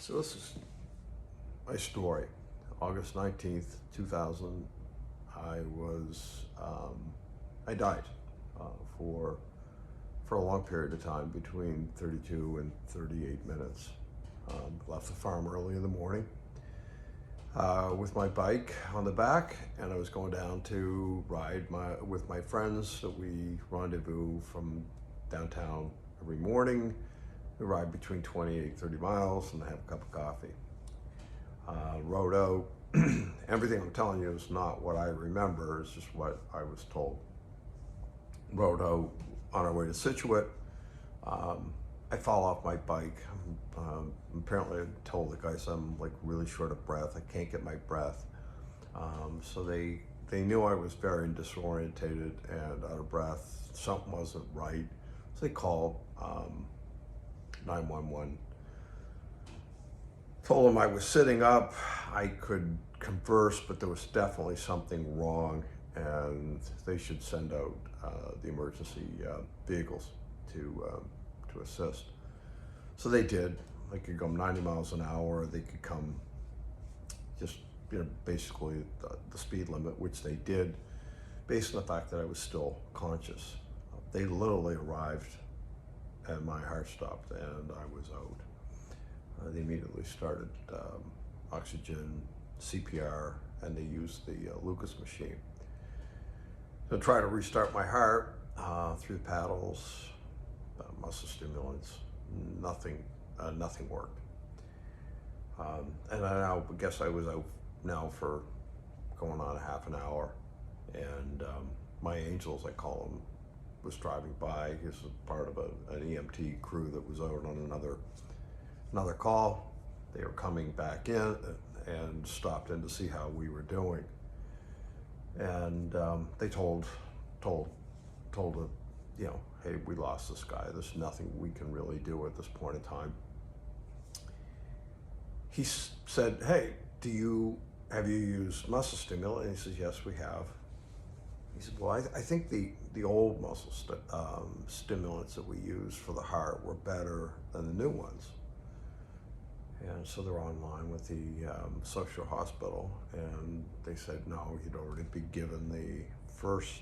So this is my story. August 19th, 2000, I was, I died uh, for, for a long period of time, between 32 and 38 minutes. Left the farm early in the morning with my bike on the back, and I was going down to ride with my friends that we rendezvous from downtown every morning. We ride between 28 30 miles and have a cup of coffee. Rode out. Everything I'm telling you is not what I remember, it's just what I was told. Rode out on our way to Scituate. I fall off my bike. Apparently I told the guys I'm like really short of breath. I can't get my breath. So they knew I was very disorientated and out of breath. Something wasn't right. So they called 911. Told them I was sitting up. I could converse, but there was definitely something wrong, and they should send out the emergency vehicles to assist. So they did. They could go 90 miles an hour. They could come just, basically the speed limit, which they did, based on the fact that I was still conscious. They literally arrived and my heart stopped and I was out. They immediately started oxygen, CPR, and they used the Lucas machine. So try to restart my heart through paddles, muscle stimulants, nothing worked. And I guess I was out now for going on a half an hour, and my angels, I call them, was driving by. He was part of an EMT crew that was out on another call. They were coming back in and stopped in to see how we were doing. And they told it, hey, we lost this guy. There's nothing we can really do at this point in time. He said, hey, have you used muscle stimulant? And he says, yes, we have. He said, well, I think the old muscle stimulants that we used for the heart were better than the new ones. And so they're online with the social hospital, and they said no, he'd already been given the first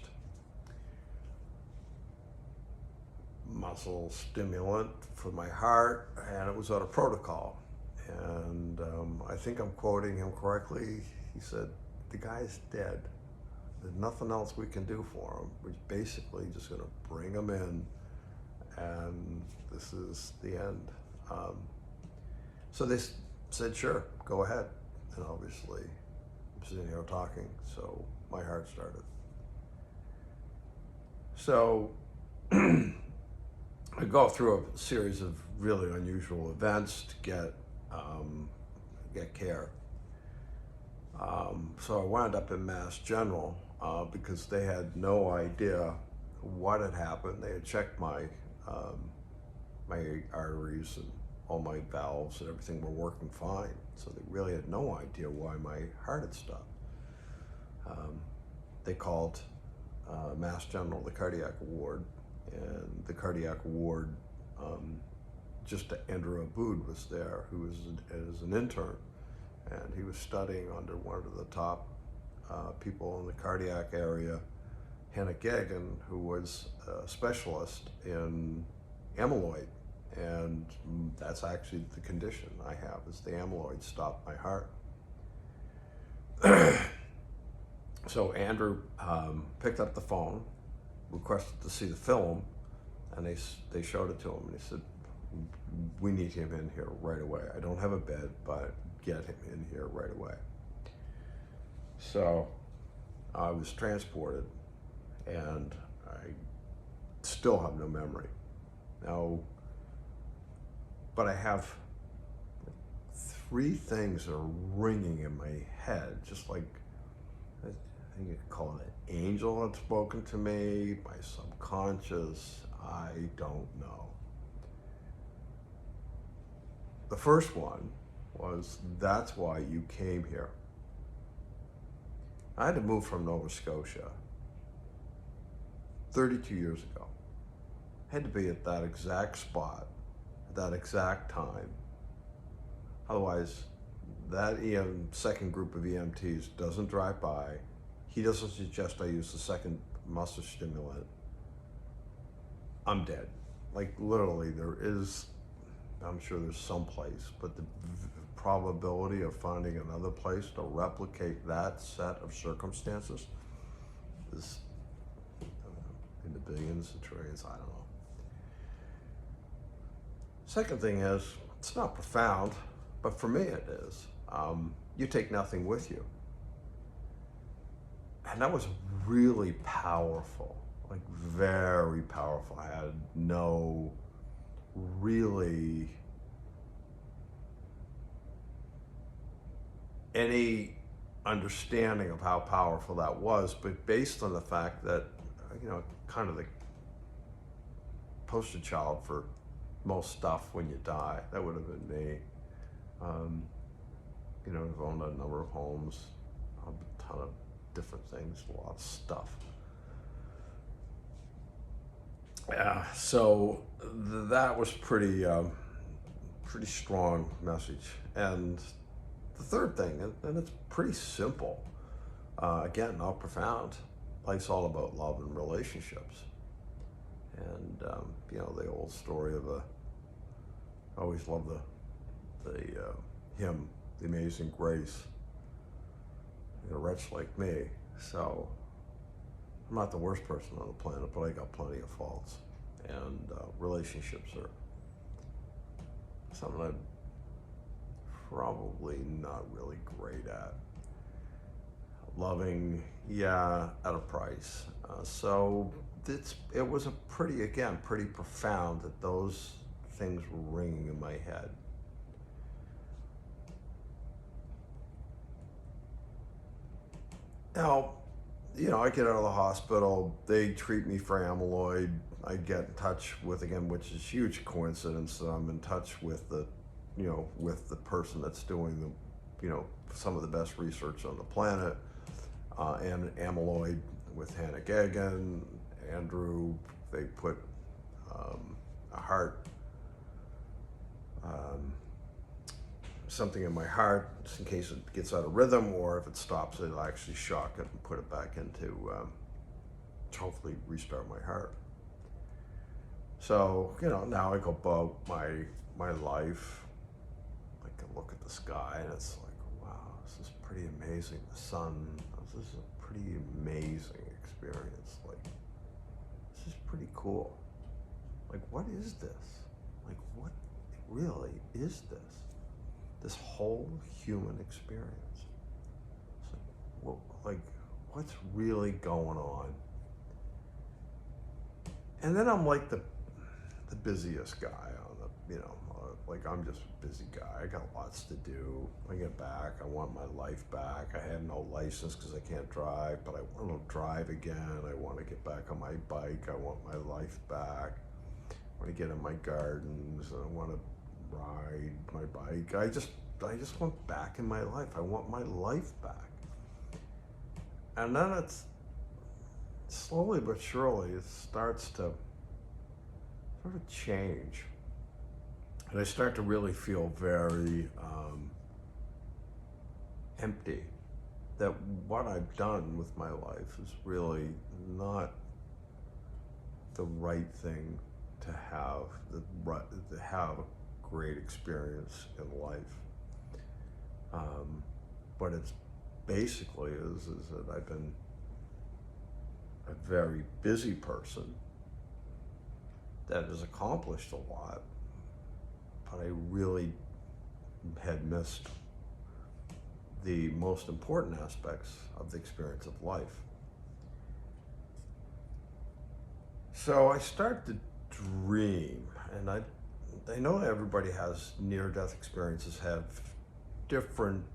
muscle stimulant for my heart, and it was out of protocol. And I think I'm quoting him correctly. He said, the guy's dead. There's nothing else we can do for him. We're basically just going to bring him in, and this is the end. So they said, sure, go ahead. And obviously, I'm sitting here talking, so my heart started. So I go through a series of really unusual events to get care. So I wound up in Mass General because they had no idea what had happened. They had checked my arteries and all my valves and everything were working fine. So they really had no idea why my heart had stopped. They called Mass General, the cardiac ward, and the cardiac ward, just Andrew Aboud was there, who was an intern, and he was studying under one of the top people in the cardiac area, Hannah Gagan, who was a specialist in amyloid. And that's actually the condition I have, is the amyloid stopped my heart. So Andrew picked up the phone, requested to see the film, and they showed it to him, and he said, we need him in here right away. I don't have a bed, but get him in here right away. So I was transported, and I still have no memory. Now, but I have three things that are ringing in my head, just like, I think you could call it an angel had spoken to me, my subconscious, I don't know. The first one was, that's why you came here. I had to move from Nova Scotia 32 years ago. I had to be at that exact spot, at that exact time, Otherwise, that second group of EMTs doesn't drive by. He doesn't suggest I use the second muscle stimulant. I'm dead. Like literally, I'm sure there's some place, but the probability of finding another place to replicate that set of circumstances is in the billions and trillions, I don't know. Second thing is, it's not profound, but for me it is. You take nothing with you. And that was really powerful, like very powerful. I had no really any understanding of how powerful that was, but based on the fact that, kind of the poster child for most stuff when you die, that would have been me. I've owned a number of homes, a ton of different things, a lot of stuff. Yeah, so that was pretty strong message. And the third thing, and it's pretty simple, again, not profound. Life's all about love and relationships. And the old story of I always love the hymn, "The Amazing Grace," a wretch like me. So I'm not the worst person on the planet, but I got plenty of faults. And relationships are something I'm probably not really great at. Loving, yeah, at a price. So it was pretty profound that those things were ringing in my head. Now, I get out of the hospital, they treat me for amyloid. I get in touch with, again, which is a huge coincidence that I'm in touch with with the person that's doing some of the best research on the planet, and amyloid with Hannah Gagan, Andrew. They put a heart, something in my heart just in case it gets out of rhythm, or if it stops, it'll actually shock it and put it back into, hopefully restart my heart. So, now I go about my life. I can look at the sky and it's like, wow, this is pretty amazing. The sun, this is a pretty amazing experience. Like, this is pretty cool. Like, what is this? Like, what really is this? This whole human experience. It's like, what's really going on? And then I'm like the busiest guy on the, like I'm just a busy guy. I got lots to do. I get back, I want my life back. I had no license because I can't drive, but I want to drive again. I want to get back on my bike. I want my life back. I want to get in my gardens. I want to ride my bike. I just want back in my life. I want my life back. And then it's slowly but surely, it starts to sort of change. And I start to really feel very empty. That what I've done with my life is really not the right thing to have, to have a great experience in life. But it's basically is that I've been a very busy person that has accomplished a lot, but I really had missed the most important aspects of the experience of life. So I start to dream, and I know everybody has near-death experiences, have different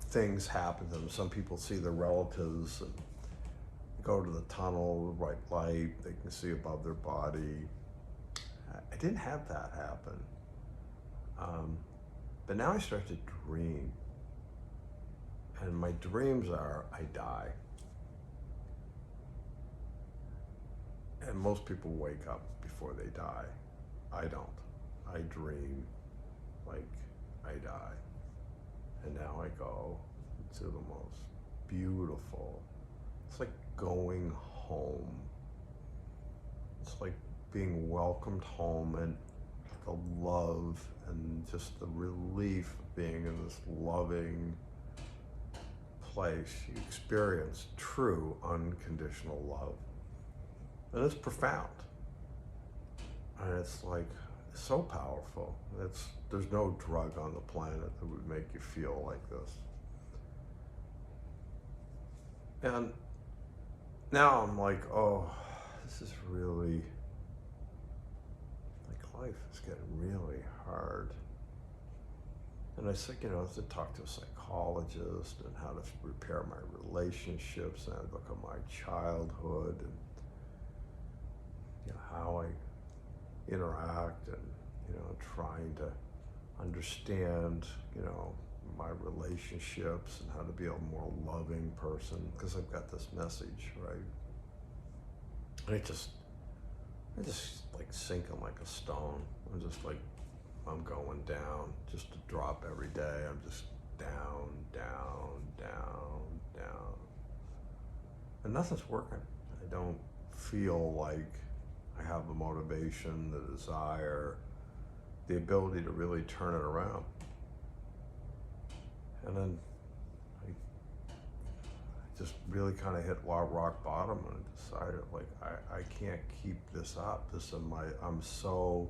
things happen to them. Some people see their relatives and go to the tunnel, bright light, they can see above their body. I didn't have that happen. But now I start to dream. And my dreams are, I die. And most people wake up before they die. I don't. I dream like I die. now I go to the most beautiful, it's like going home. It's like being welcomed home, and the love and just the relief of being in this loving place. You experience true unconditional love. And it's profound. And it's like so powerful. There's no drug on the planet that would make you feel like this. And now I'm like, oh, this is really, like, life is getting really hard. And I said, I have to talk to a psychologist and how to repair my relationships, and I look at my childhood and how I interact, and trying to understand my relationships and how to be a more loving person, because I've got this message, right? And I just like sinking like a stone. I'm just like, I'm going down, just a drop every day. I'm just down, down, down, down. And nothing's working. I don't feel like I have the motivation, the desire, the ability to really turn it around. And then I just really kind of hit rock bottom, and decided, like, I can't keep this up. I'm so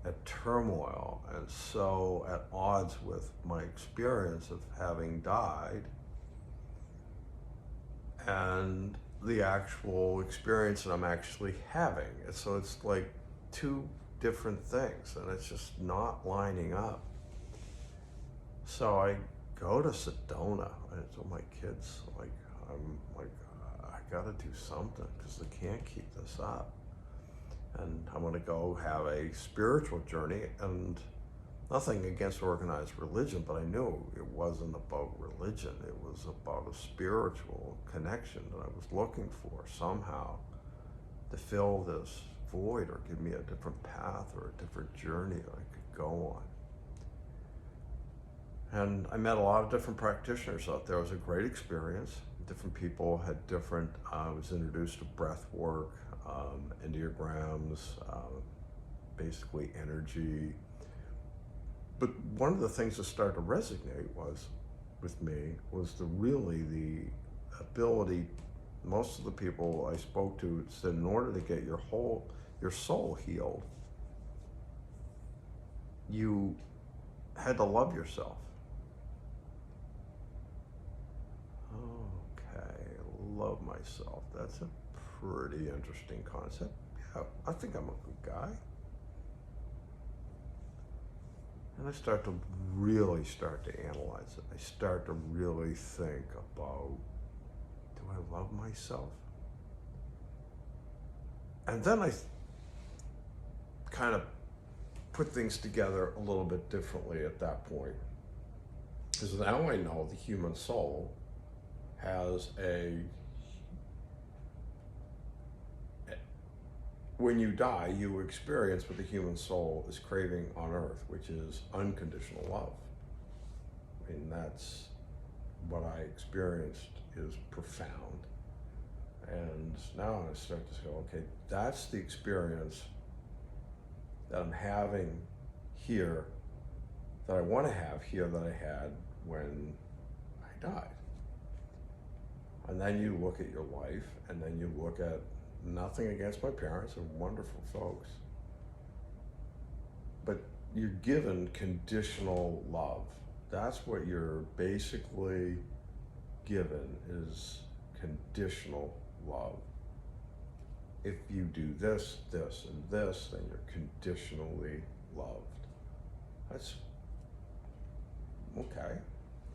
at turmoil and so at odds with my experience of having died and the actual experience that I'm actually having. And so it's like two different things, and it's just not lining up. So I go to Sedona, and I told my kids, like, I gotta do something, because I can't keep this up. And I'm gonna go have a spiritual journey, and nothing against organized religion, but I knew it wasn't about religion. It was about a spiritual connection that I was looking for somehow to fill this void, or give me a different path or a different journey that I could go on. And I met a lot of different practitioners out there. It was a great experience. Different people had different, I was introduced to breath work, enneagrams, basically energy. But one of the things that started to resonate with me was the ability. Most of the people I spoke to said, in order to get your soul healed, you had to love yourself. Okay, love myself. That's a pretty interesting concept. Yeah, I think I'm a good guy. And I really start to analyze it. I start to really think about, do I love myself? And then I kind of put things together a little bit differently at that point. Because now I know the human soul has when you die, you experience what the human soul is craving on earth, which is unconditional love. I mean, that's what I experienced, is profound. And now I start to go, okay, that's the experience that I'm having here, that I want to have here, that I had when I died. And then you look at your life, and then you look at, nothing against my parents, they're wonderful folks, but you're given conditional love. That's what you're basically given, is conditional love. If you do this, this, and this, then you're conditionally loved. That's okay.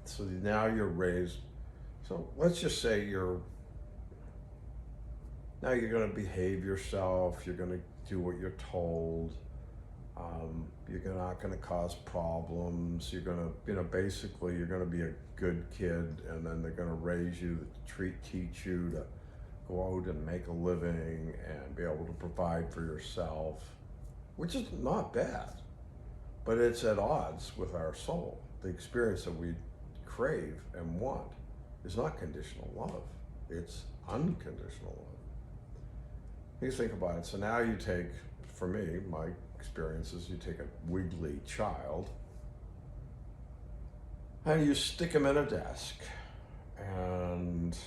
So now you're raised, so let's just say now you're going to behave yourself, you're going to do what you're told, you're not going to cause problems, you're going to, basically you're going to be a good kid, and then they're going to raise you, teach you to go out and make a living and be able to provide for yourself, which is not bad, but it's at odds with our soul, the experience that we crave and want is not conditional love. It's unconditional love. You think about it. So now you take, for me, my experience is you take a wiggly child and you stick him in a desk. And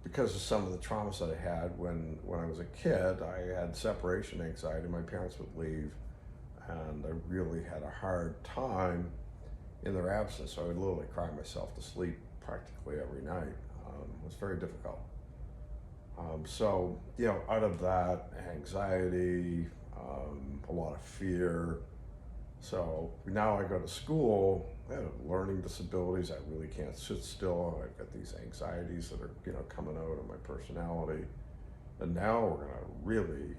because of some of the traumas that I had when I was a kid, I had separation anxiety. My parents would leave, and I really had a hard time in their absence. So I would literally cry myself to sleep practically every night. It was very difficult. So, out of that, anxiety, a lot of fear. So now I go to school, I have learning disabilities. I really can't sit still. I've got these anxieties that are, coming out of my personality. And now we're going to really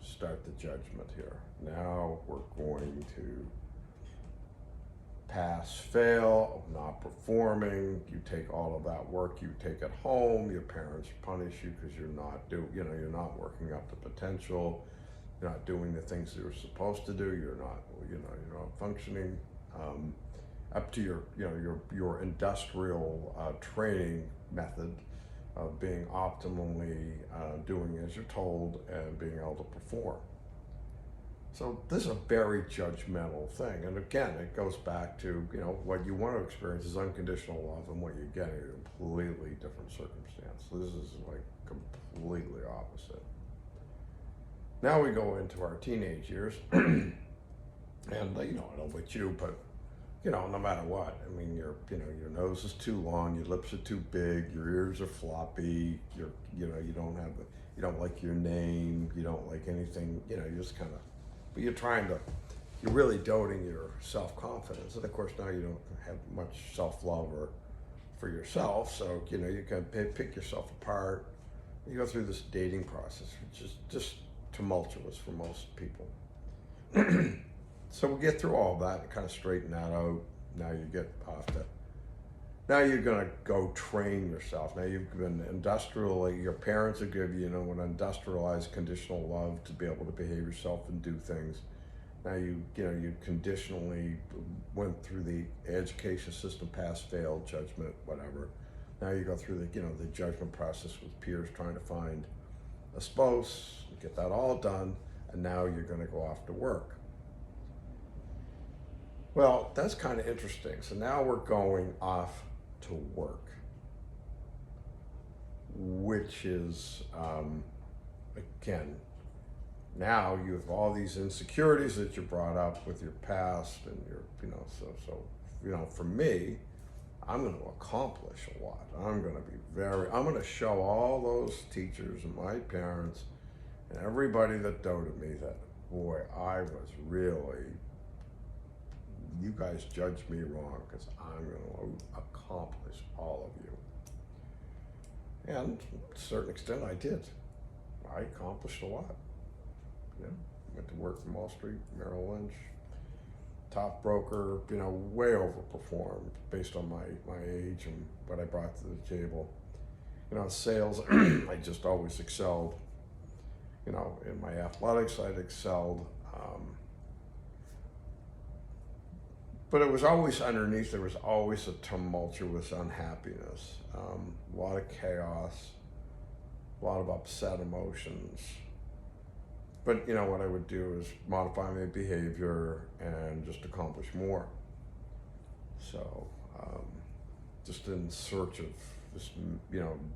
start the judgment here. Now we're going to pass, fail, not performing. You take all of that work, you take it home. Your parents punish you because you're not working up to potential. You're not doing the things you're supposed to do. You're not functioning up to your industrial training method of being optimally doing as you're told and being able to perform. So this is a very judgmental thing. And again, it goes back to, what you want to experience is unconditional love, and what you get is a completely different circumstance. So this is like completely opposite. Now we go into our teenage years, and I don't know about you, but no matter what, I mean, your nose is too long, your lips are too big, your ears are floppy, you don't like your name, you don't like anything, you're just kind of, but you're really doting your self-confidence, and of course now you don't have much self-love for yourself, so you can pick yourself apart. You go through this dating process, which is just tumultuous for most people. So we get through all of that and kind of straighten that out. Now you get off to, now you're gonna go train yourself. Now you've been your parents will give you, an industrialized conditional love to be able to behave yourself and do things. Now you conditionally went through the education system, pass, fail, judgment, whatever. Now you go through the judgment process with peers trying to find a spouse, you get that all done, and now you're gonna go off to work. Well, that's kind of interesting. So now we're going off to work, which is, again, now you have all these insecurities that you brought up with your past and for me, I'm going to accomplish a lot. I'm going to show all those teachers and my parents and everybody that doubted me that, boy, I was really, you guys judged me wrong because I'm going to accomplish all of you. And to a certain extent, I did. I accomplished a lot. Went to work for Wall Street, Merrill Lynch, top broker, way overperformed based on my age and what I brought to the table. Sales, I just always excelled. In my athletics, I'd excelled. But it was always underneath, there was always a tumultuous unhappiness, a lot of chaos, a lot of upset emotions. But what I would do is modify my behavior and just accomplish more. So just in search of just,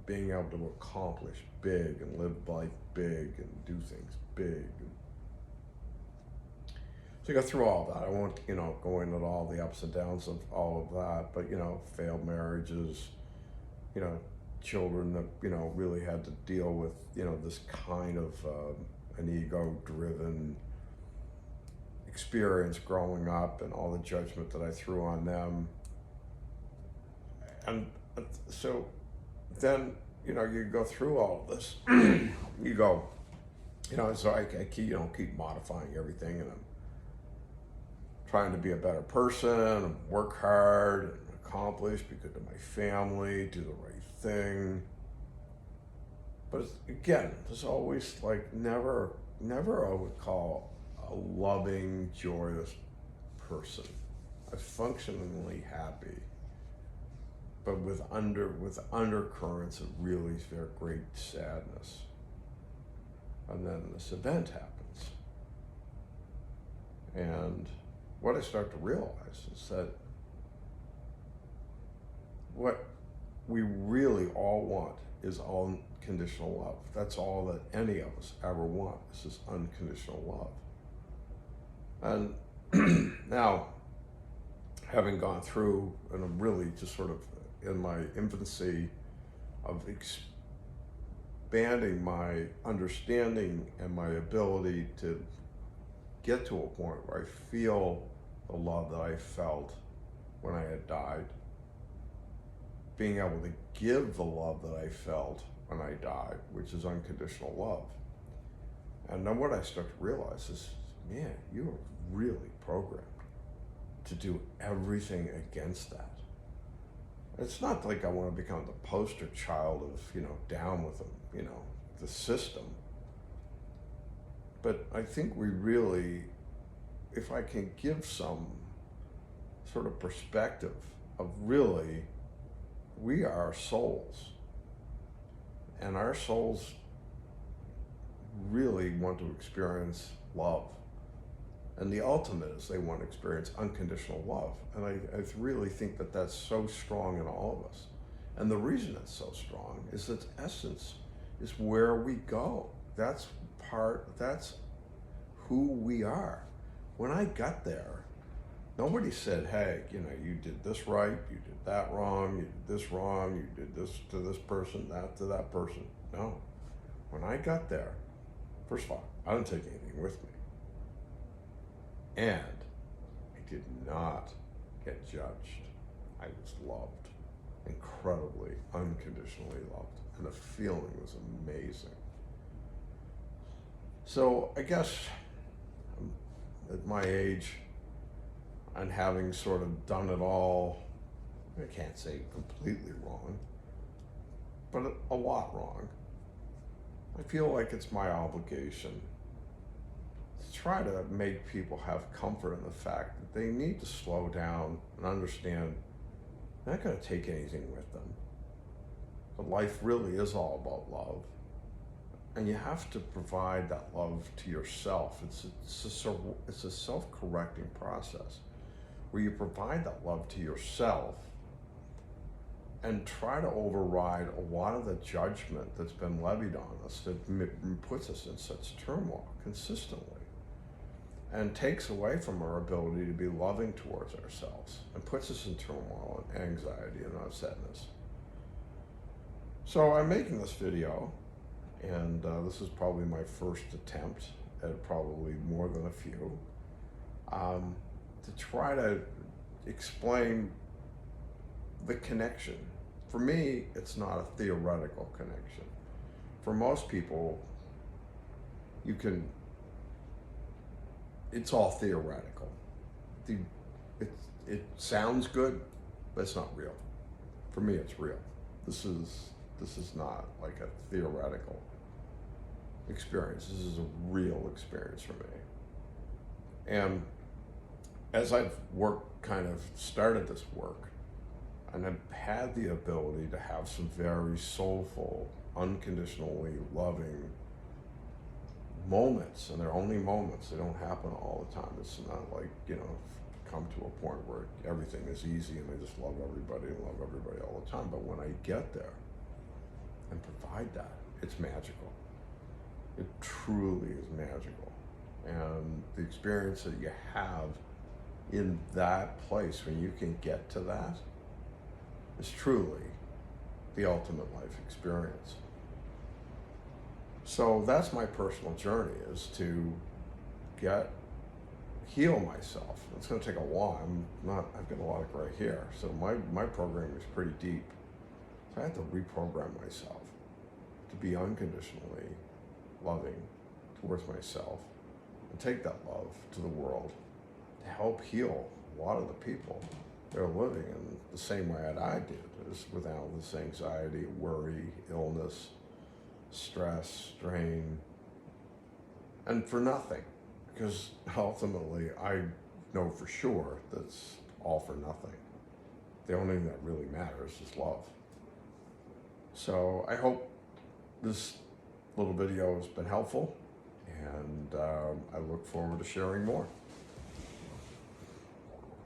being able to accomplish big and live life big and do things big. So you go through all of that. I won't, go into all the ups and downs of all of that, but, failed marriages, children that, really had to deal with, this kind of an ego-driven experience growing up and all the judgment that I threw on them. And so then, you go through all of this, you go, so I keep modifying everything, and I'm trying to be a better person and work hard and accomplish, be good to my family, do the right thing. But again, there's always never I would call a loving, joyous person. I'm functionally happy. but with undercurrents of really very great sadness. And then this event happens. And what I start to realize is that what we really all want is unconditional love. That's all that any of us ever want, is this unconditional love. And now, having gone through, and I'm really just sort of in my infancy of expanding my understanding and my ability to get to a point where I feel the love that I felt when I had died, being able to give the love that I felt when I died, which is unconditional love. And then what I start to realize is, man, you are really programmed to do everything against that. It's not like I want to become the poster child of, down with them, the system. But I think we really, if I can give some sort of perspective of really, we are souls. And our souls really want to experience love. And the ultimate is they want to experience unconditional love. And I really think that that's so strong in all of us. And the reason it's so strong is its essence is where we go. That's who we are. When I got there, nobody said, hey, you did this right, you did that wrong, you did this wrong, you did this to this person, that to that person. No. When I got there, first of all, I didn't take anything with me. And I did not get judged. I was loved, incredibly, unconditionally loved. And the feeling was amazing. So I guess at my age, and having sort of done it all, I can't say completely wrong, but a lot wrong, I feel like it's my obligation to try to make people have comfort in the fact that they need to slow down and understand they're not going to take anything with them. But life really is all about love. And you have to provide that love to yourself. It's a self-correcting process where you provide that love to yourself and try to override a lot of the judgment that's been levied on us that puts us in such turmoil consistently and takes away from our ability to be loving towards ourselves and puts us in turmoil and anxiety and upsetness. So I'm making this video, and this is probably my first attempt at probably more than a few, to try to explain the connection. For me, it's not a theoretical connection. For most people, it's all theoretical. It sounds good, but it's not real. For me, it's real. This is not like a theoretical experience. This is a real experience for me. And as I've started this work, and I've had the ability to have some very soulful, unconditionally loving moments, and they're only moments, they don't happen all the time. It's not like, come to a point where everything is easy and I just love everybody and love everybody all the time. But when I get there and provide that, it's magical. It truly is magical. And the experience that you have in that place, when you can get to that, is truly the ultimate life experience. So that's my personal journey, is to heal myself. It's going to take a while. I've got a lot of gray hair, so my programming is pretty deep. So I have to reprogram myself to be unconditionally loving towards myself and take that love to the world to help heal a lot of the people that are living in the same way that I did, is without this anxiety, worry, illness, stress, strain, and for nothing. Because ultimately, I know for sure that's all for nothing. the only thing that really matters is love. So I hope this little video has been helpful, and I look forward to sharing more.